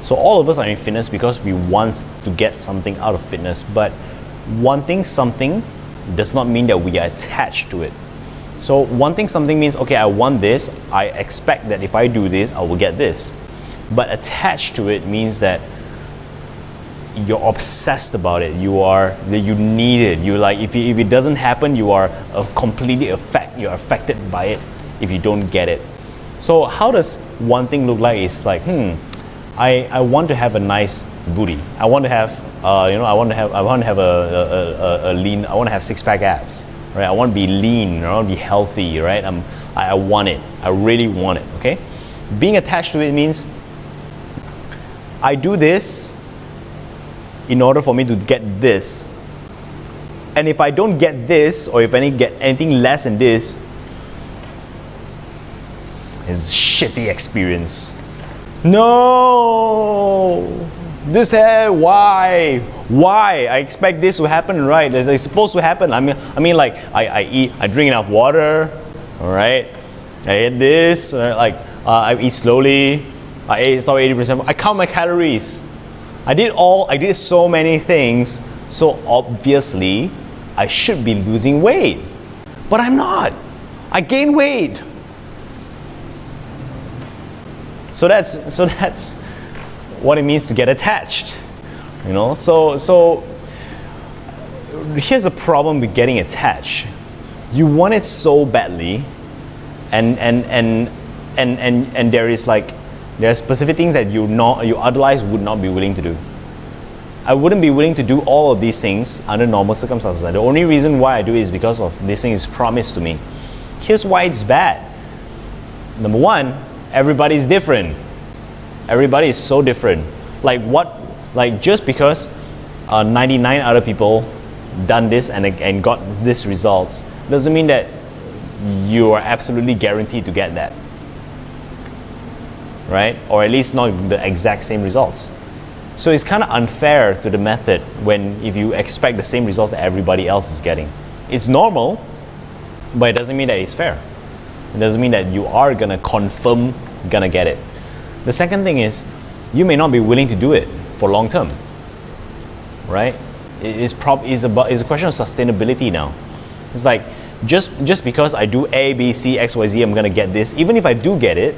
So all of us are in fitness because we want to get something out of fitness, but wanting something does not mean that we are attached to it. So wanting something means, okay, I want this, I expect that if I do this, I will get this. But attached to it means that you're obsessed about it. You need it. You like, if it doesn't happen, you are you're affected by it if you don't get it. So how does wanting look like? It's like, I want to have a nice booty. I want to have I want to have a lean. I want to have six-pack abs, right? I want to be lean. I want to be healthy, right? I want it. I really want it. Okay, being attached to it means I do this in order for me to get this, and if I don't get this, or if I get anything less than this, it's a shitty experience. No. This hair, why? I expect this to happen, right? It's supposed to happen. I mean, like I drink enough water, all right? I eat this, I eat slowly. I stop 80%. I count my calories. I did so many things. So obviously, I should be losing weight, but I'm not. I gain weight. So that's what it means to get attached, So here's the problem with getting attached. You want it so badly, and there are specific things that you otherwise would not be willing to do. I wouldn't be willing to do all of these things under normal circumstances. The only reason why I do it is because of this thing is promised to me. Here's why it's bad. Number one, everybody's different. Everybody is so different. Just because 99 other people done this and got this results doesn't mean that you are absolutely guaranteed to get that, right? Or at least not the exact same results. So it's kind of unfair to the method if you expect the same results that everybody else is getting. It's normal, but it doesn't mean that it's fair. It doesn't mean that you are gonna get it. The second thing is, you may not be willing to do it for long term, right? It's a question of sustainability now. It's like, just because I do A, B, C, X, Y, Z, I'm gonna get this. Even if I do get it,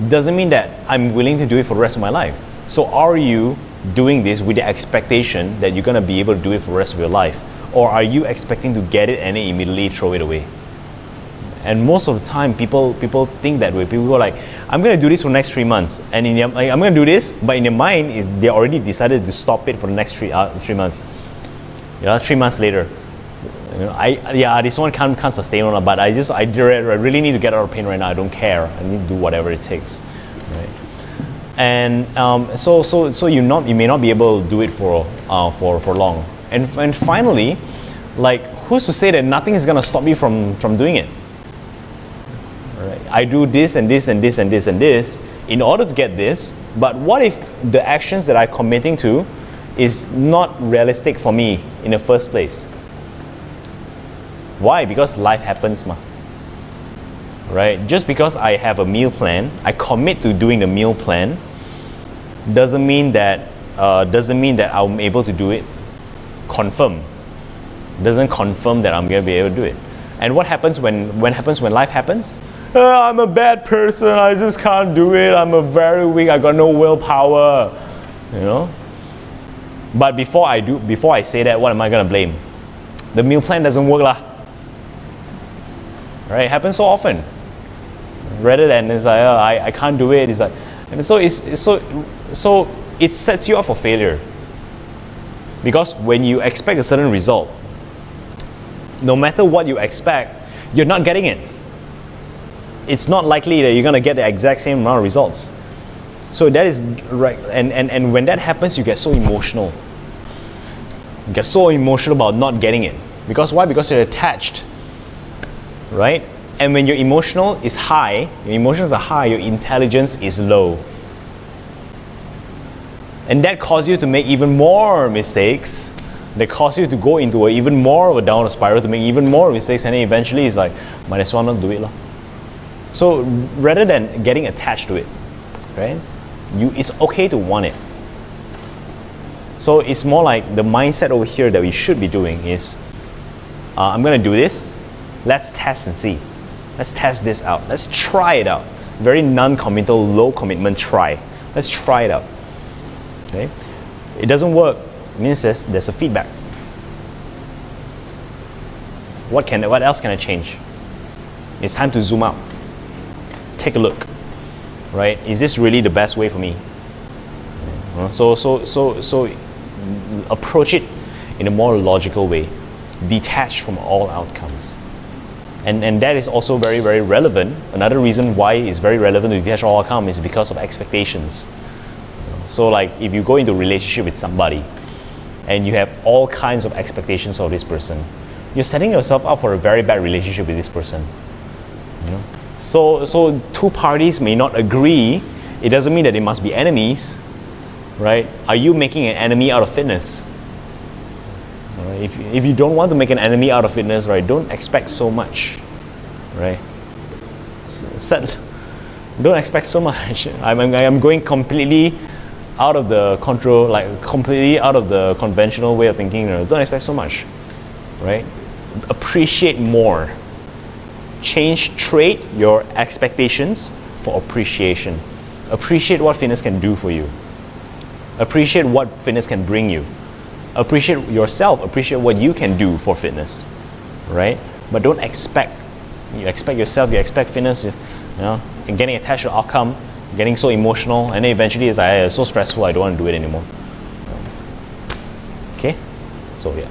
doesn't mean that I'm willing to do it for the rest of my life. So are you doing this with the expectation that you're gonna be able to do it for the rest of your life? Or are you expecting to get it and then immediately throw it away? And most of the time, people think that way. People go like, I'm going to do this for the next 3 months. And I'm going to do this, but in their mind, they already decided to stop it for the next 3 months. 3 months later. This one can't sustain on, but I really need to get out of pain right now. I don't care. I need to do whatever it takes. Right? And so you may not be able to do it for long. And finally, who's to say that nothing is going to stop you from doing it? I do this and this and this and this and this in order to get this, but what if the actions that I'm committing to is not realistic for me in the first place? Why? Because life happens, right? Just because I have a meal plan, I commit to doing the meal plan, doesn't mean that I'm able to do it. Doesn't confirm that I'm going to be able to do it. And what happens when life happens? I'm a bad person, I just can't do it, I'm very weak, I got no willpower, But before I say that, what am I going to blame? The meal plan doesn't work lah. Right? It happens so often. Rather than it's like, I can't do it, it's like, and so it sets you up for failure. Because when you expect a certain result, no matter what you expect, you're not getting it. It's not likely that you're going to get the exact same amount of results. So that is right. And when that happens, you get so emotional. You get so emotional about not getting it. Because why? Because you're attached. Right? And when your emotions are high, your intelligence is low. And that causes you to make even more mistakes. That cause you to go into even more of a downward spiral, to make even more mistakes, and then eventually it's like, might as well not do it. So rather than getting attached to it, right? It's okay to want it. So it's more like the mindset over here that we should be doing is, I'm going to do this. Let's test and see. Let's test this out. Let's try it out. Very non-committal, low commitment try. Let's try it out. Okay? It doesn't work. It means there's a feedback. What else can I change? It's time to zoom out. Take a look. Right? Is this really the best way for me? So approach it in a more logical way. Detach from all outcomes. And that is also very, very relevant. Another reason why it's very relevant to detach all outcomes is because of expectations. So like if you go into a relationship with somebody and you have all kinds of expectations of this person, you're setting yourself up for a very bad relationship with this person. You know? So two parties may not agree. It doesn't mean that they must be enemies, right? Are you making an enemy out of fitness? Right? If you don't want to make an enemy out of fitness, right, don't expect so much, right? Don't expect so much. I'm going completely out of the control, like completely out of the conventional way of thinking. Don't expect so much, right? Appreciate more. Trade your expectations for appreciation. Appreciate what fitness can do for you. Appreciate what fitness can bring you. Appreciate yourself. Appreciate what you can do for fitness, right? But don't expect. You expect yourself. You expect fitness. And getting attached to the outcome, getting so emotional, and then eventually it's like, it's so stressful. I don't want to do it anymore. Okay, so yeah.